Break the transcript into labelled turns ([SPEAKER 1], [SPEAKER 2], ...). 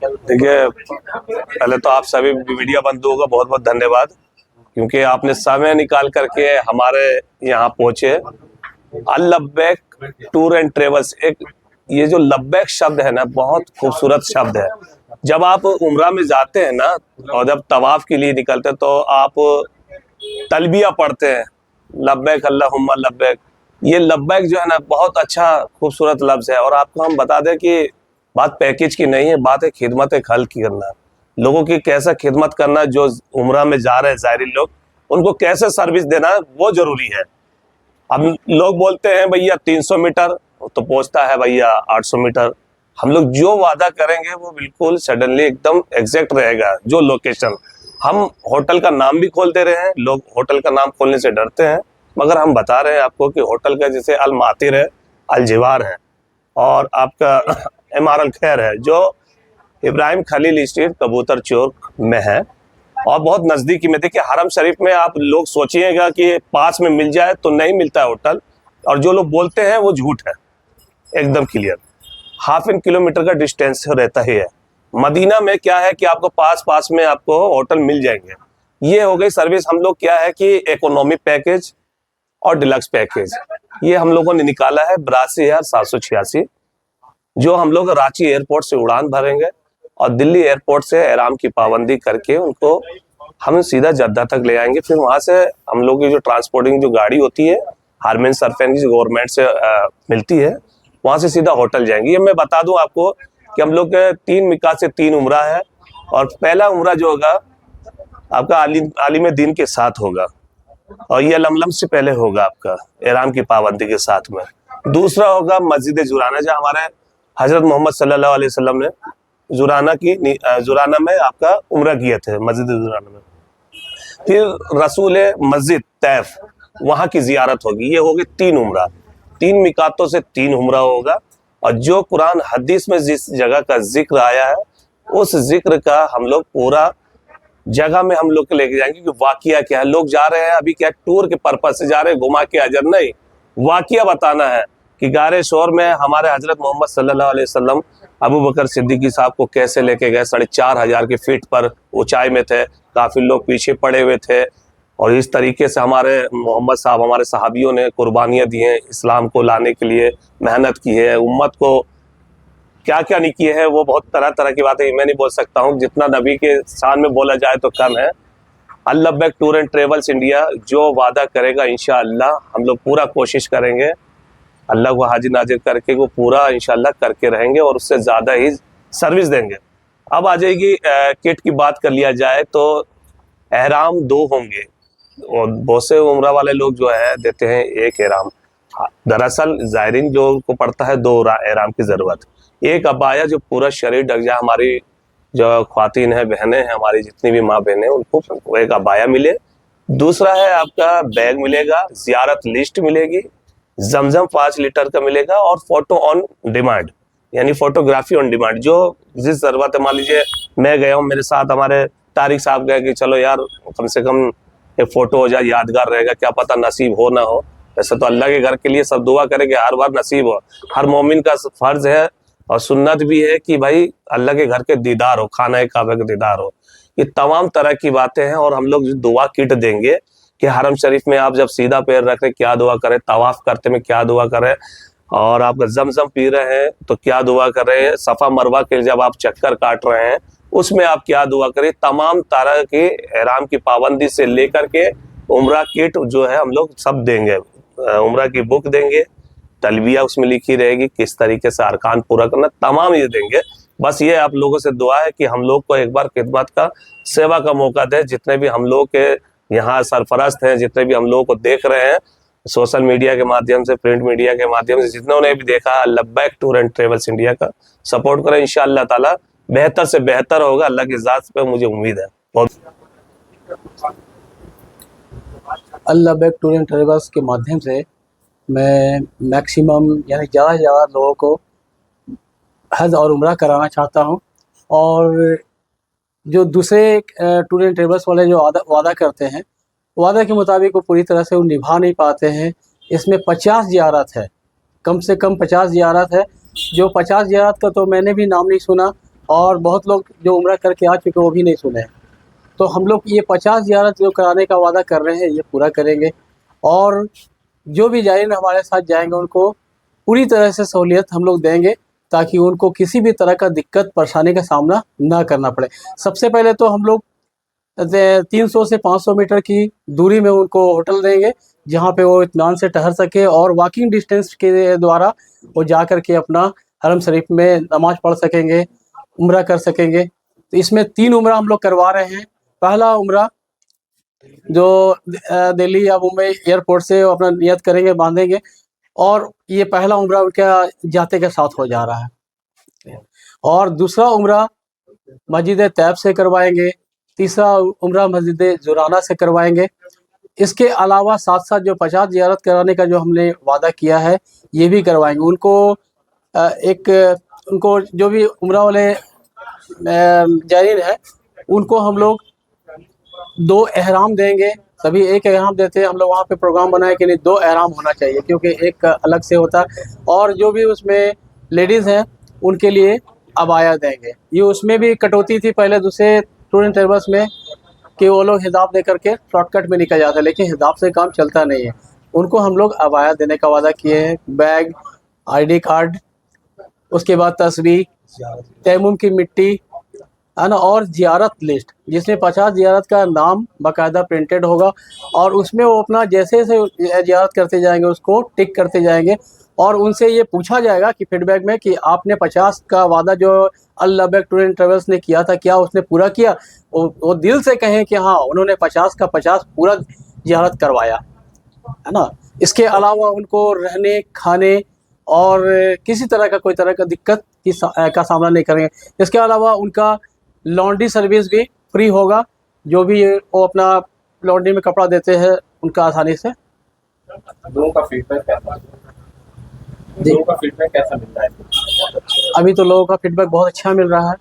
[SPEAKER 1] देखिए, पहले तो आप सभी मीडिया बंधुओं का बहुत बहुत धन्यवाद, क्योंकि आपने समय निकाल करके हमारे यहाँ पहुंचे। अल लब्बैक टूर एंड ट्रेवल्स, एक ये जो लब्बैक शब्द है ना, बहुत खूबसूरत शब्द है। जब आप उम्रा में जाते हैं ना और जब तवाफ के लिए निकलते हैं तो आप तलबिया पढ़ते हैं, लब्बैक अल्लाहुम्मा लब्बैक। ये लब्बैक जो है ना, बहुत अच्छा खूबसूरत लफ्ज है। और आपको हम बता दें कि बात पैकेज की नहीं है, बात है खिदमत खल की करना, लोगों की कैसा खिदमत करना। जो उम्रा में जा रहे हैं ज़ायरीन लोग, उनको कैसे सर्विस देना वो जरूरी है। अब लोग बोलते हैं भैया 300 मीटर तो पहुंचता है भैया 800 मीटर। हम लोग जो वादा करेंगे वो बिल्कुल सडनली एकदम एग्जैक्ट रहेगा। जो लोकेशन, हम होटल का नाम भी खोल दे रहे हैं, लोग होटल का नाम खोलने से डरते हैं, मगर हम बता रहे हैं आपको कि होटल का जैसे अल मातिर है, अल जिवार है, और आपका इमार अल खैर है, जो इब्राहिम खलील स्ट्रीट कबूतर चौक में है और बहुत नज़दीकी में। देखिए, हरम शरीफ में आप लोग सोचिएगा कि पास में मिल जाए, तो नहीं मिलता है होटल, और जो लोग बोलते हैं वो झूठ है, एकदम क्लियर। हाफ एन किलोमीटर का डिस्टेंस रहता ही है। मदीना में क्या है कि आपको पास पास में आपको होटल मिल जाएंगे। ये हो गई सर्विस। हम लोग क्या है कि इकोनॉमी पैकेज और डिलक्स पैकेज ये हम लोगों ने निकाला है 82,786, जो हम लोग रांची एयरपोर्ट से उड़ान भरेंगे और दिल्ली एयरपोर्ट से एहराम की पाबंदी करके उनको हम सीधा जद्दा तक ले आएंगे। फिर वहां से हम लोग की जो ट्रांसपोर्टिंग जो गाड़ी होती है हारमेन सरफेन की, गवर्नमेंट से मिलती है, वहां से सीधा होटल जाएंगे। ये मैं बता दूं आपको कि हम लोग के 3 मिकात से 3 उम्रा है, और पहला उम्रा जो होगा आपका आलिम दीन के साथ होगा, और ये लमलम से पहले होगा आपका एहराम की पाबंदी के साथ में। दूसरा होगा मस्जिद जुराना, जहाँ हमारे हजरत मोहम्मद सल्लल्लाहु अलैहि वसल्लम ने जुराना में आपका उम्रा किए थे, मस्जिद जुराना में। फिर रसूल मस्जिद तैफ, वहां की जियारत होगी। ये होगी 3 उम्रा, 3 मिकातों से 3 उम्रा होगा। और जो कुरान हदीस में जिस जगह का जिक्र आया है, उस जिक्र का हम लोग पूरा जगह में हम लोग को लेके जाएंगे कि वाकिया क्या है। लोग जा रहे हैं अभी क्या टूर के पर्पज से जा रहे हैं, घुमा के अजर नहीं, वाकिया बताना है कि गारे शोर में हमारे हजरत मोहम्मद सल्लल्लाहु अलैहि वसल्लम अबू बकर सिद्दीकी साहब को कैसे लेके गए। 4,500 के फीट पर ऊंचाई में थे, काफी लोग पीछे पड़े हुए थे, और इस तरीके से हमारे मोहम्मद साहब, हमारे सहाबियों ने कुर्बानियां दी हैं, इस्लाम को लाने के लिए मेहनत की है, उम्मत को क्या क्या नहीं किए हैं। वो बहुत तरह तरह की बातें मैं नहीं बोल सकता हूँ, जितना नबी के शान में बोला जाए तो कम है। अल लब्बैक टूर एंड ट्रेवल्स इंडिया जो वादा करेगा इंशाअल्लाह हम लोग पूरा कोशिश करेंगे, अल्लाह को हाजिर नाजिर करके वो पूरा इंशाअल्लाह करके रहेंगे और उससे ज़्यादा ही सर्विस देंगे। अब आ जाएगी किट की बात कर लिया जाए तो एहराम 2 होंगे, और बहुत से उम्रा वाले लोग जो है देते हैं 1 एहराम। दरअसल ज़ायरीन जो को पड़ता है 2 एहराम की ज़रूरत। एक अबाया जो पूरा शरीर ढक जाए, हमारी जो ख्वातीन है, बहनें हैं हमारी, जितनी भी माँ बहनें, उनको एक अबाया मिले। दूसरा है आपका बैग मिलेगा, ज़ियारत लिस्ट मिलेगी, जमजम 5 लीटर का मिलेगा, और फोटो ऑन डिमांड, यानी फोटोग्राफी ऑन डिमांड। जो जिस जरूरत है, मान लीजिए मैं गया हूँ, मेरे साथ हमारे तारिक साहब गए कि चलो यार कम से कम एक फोटो हो जाए, यादगार रहेगा, क्या पता नसीब हो ना हो। वैसे तो अल्लाह के घर के लिए सब दुआ करें कि हर बार नसीब हो, हर मोमिन का फर्ज है और सुन्नत भी है कि भाई अल्लाह के घर के दीदार हो, खाना काबा के दीदार हो। ये तमाम तरह की बातें हैं। और हम लोग दुआ किट देंगे कि हरम शरीफ में आप जब सीधा पैर रख रहे क्या दुआ करें, तवाफ करते में क्या दुआ करें, और आप जमजम पी रहे हैं तो क्या दुआ कर रहे हैं, सफ़ा मरवा के जब आप चक्कर काट रहे हैं उसमें आप क्या दुआ करें। तमाम तरह के एहराम की पाबंदी से लेकर के उम्रा किट जो है हम लोग सब देंगे। उम्रा की बुक देंगे, तलबिया उसमें लिखी रहेगी, किस तरीके से अरकान पूरा करना, तमाम ये देंगे। बस ये आप लोगों से दुआ है कि हम लोग को एक बार खिदमत का, सेवा का मौका दे। जितने भी हम लोग के यहाँ सरफरस्त हैं, जितने भी हम लोगों को देख रहे हैं सोशल मीडिया के माध्यम से, प्रिंट मीडिया के माध्यम से, जितनों ने भी देखा, लब्बैक टूर एंड ट्रेवल्स इंडिया का सपोर्ट करें। इंशाअल्लाह ताला बेहतर से बेहतर होगा, अल्लाह की ज़ात पे मुझे उम्मीद है। बहुत
[SPEAKER 2] अल लब्बैक टूर एंड ट्रेवल्स के माध्यम से मैं मैक्सिमम यानी ज़्यादा से ज़्यादा लोगों को हज और उम्रा कराना चाहता हूं। और जो दूसरे टूर एंड ट्रेवल्स वाले जो वादा करते हैं, वादा के मुताबिक वो पूरी तरह से वो निभा नहीं पाते हैं। इसमें 50 ज़ियारत है, कम से कम 50 ज़ियारत है। जो 50 ज़ियारत का तो मैंने भी नाम नहीं सुना, और बहुत लोग जो उम्रा करके आ चुके वो भी नहीं सुने हैं। तो हम लोग ये 50 ज़ियारत जो कराने का वादा कर रहे हैं ये पूरा करेंगे, और जो भी जायरीन हमारे साथ जाएंगे उनको पूरी तरह से सहूलियत हम लोग देंगे, ताकि उनको किसी भी तरह का दिक्कत परेशानी का सामना ना करना पड़े। सबसे पहले तो हम लोग 300 से 500 मीटर की दूरी में उनको होटल देंगे, जहाँ पे वो इत्मीनान से ठहर सके, और वॉकिंग डिस्टेंस के द्वारा वो जा कर के अपना हरम शरीफ में नमाज पढ़ सकेंगे, उम्रा कर सकेंगे। तो इसमें 3 उम्रा हम लोग करवा रहे हैं। पहला उम्रा जो दिल्ली या मुंबई एयरपोर्ट से वो अपना नियत करेंगे, बांधेंगे, और ये पहला उम्रा उनका जाते के साथ हो जा रहा है। और दूसरा उम्रा मस्जिद तैयब से करवाएंगे, तीसरा उम्रा मस्जिद जुराना से करवाएंगे। इसके अलावा साथ साथ जो 50 ज़ियारत कराने का जो हमने वादा किया है ये भी करवाएंगे। उनको जो भी उम्रा वाले जायरीन है उनको हम लोग 2 एहराम देंगे। सभी एक एहराम देते हैं, हम लोग वहाँ पे प्रोग्राम बनाए कि नहीं 2 एहराम होना चाहिए, क्योंकि एक अलग से होता है। और जो भी उसमें लेडीज़ हैं उनके लिए अबाया देंगे। ये उसमें भी कटौती थी पहले दूसरे टूर एंड ट्रेवल्स में कि वो लोग हिजाब दे करके शॉर्टकट में निकल जाते हैं, लेकिन हिजाब से काम चलता नहीं है। उनको हम लोग अबाया देने का वादा किए हैं, बैग, ID कार्ड, उसके बाद तस्बीह, तैमुम की मिट्टी, है ना, और ज़ियारत लिस्ट जिसमें 50 ज़ियारत का नाम बाकायदा प्रिंटेड होगा, और उसमें वो अपना जैसे जैसे ज़ियारत करते जाएंगे उसको टिक करते जाएंगे, और उनसे ये पूछा जाएगा कि फीडबैक में कि आपने 50 का वादा जो अल लबैक टूर एंड ट्रेवल्स ने किया था क्या उसने पूरा किया। वो दिल से कहें कि हाँ उन्होंने 50 का 50 पूरा ज़ियारत करवाया, है ना। इसके अलावा उनको रहने, खाने और किसी तरह का कोई तरह का दिक्कत का सामना नहीं करेंगे। इसके अलावा उनका लॉन्ड्री सर्विस भी फ्री होगा, जो भी वो अपना लॉन्ड्री में कपड़ा देते हैं उनका आसानी से।
[SPEAKER 3] लोगों का फीडबैक कैसा मिल रहा है?
[SPEAKER 2] अभी तो लोगों का फीडबैक बहुत अच्छा मिल रहा है।